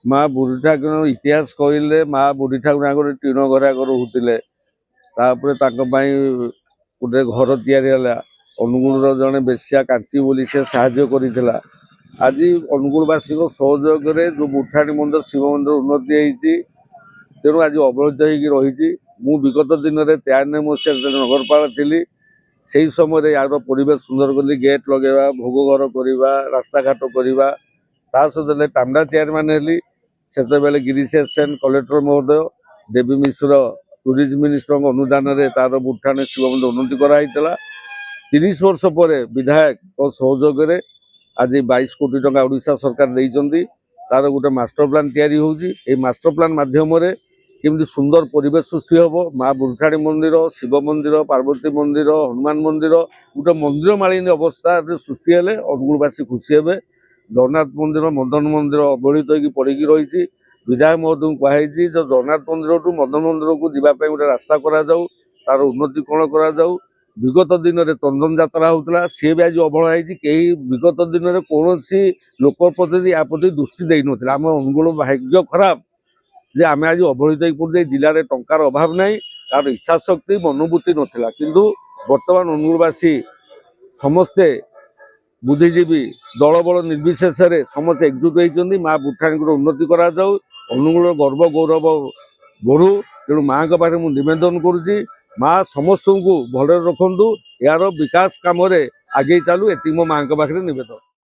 माँ बुढ़ी ठाकुर इतिहास कहले माँ बुढ़ी ठाकुर आगे टीण घर आगे रोते गोटे घर या अनुगुल जड़े बेसिया कांची बोली से साहाଯ୍य करथिला। आज अनुगुलवासी सहयोग जो बुठाणी मंदिर शिव मंदिर उन्नति होती तेणु आज अवहेलित रही। मु विगत दिन में 93 मसीह नगरपाल थी से समय यार परिवेश सुंदर कली गेट लगेवा भोग घर करवा रास्ता घाट करवा सहित टामडा चेयरमैन हेली से गिरीश सेन कलेक्टर महोदय देवी मिश्र टूरिज्म मिनिस्टर अनुदान तार बुठाणी शिव मंदिर उन्नति कराई 30 वर्ष पर विधायक और सहयोग आज 22 कोटी टंका ओडिशा सरकार देइचंदी। तार गोटे मास्टर प्लान तैयारी होउची। ए मास्टर प्लान माध्यम रे केमती सुंदर परिवेश सृष्टि होबो। माँ बुढ़ाणी मंदिर शिव मंदिर पार्वती मंदिर हनुमान मंदिर गोटे मंदिर मालिनी अवस्था सृष्टि हेले अनुगुलवासी खुशी हेबे। जगन्नाथ मंदिर मदन मंदिर अवहेलित होगी पड़ी रही। विधायक महोदय को कहुई जो जगन्नाथ मंदिर टू मदन मंदिर को जीवाई गोटे रास्ता करा जाऊ तार उन्नति कौन करा जाऊ। विगत दिन में चंदन यात्रा होता सी भी आज अवहेला कहीं विगत दिन में कौन लोक प्रति या प्रति दृष्टि दे ना आम अनुगुल भाग्य खराब जे आम आज अवहेलित पड़े जिले टंकार अभाव ना तार इच्छा शक्ति मनोवृत्ति नाला किंतु बर्तमान अनुगुलवासी समस्ते बुद्धिजीवी दल बल निर्विशेष समस्ते एकजुट होती माँ बुठाणी उन्नति करा जाऊ अनुगुल गर्व गौरव बढ़ू। तेणु माँ का पाखे मुझे निवेदन करुच्ची माँ समस्त को भल रखु यार विकास कम आगे चलू ये मो माँ पाखे निवेदन।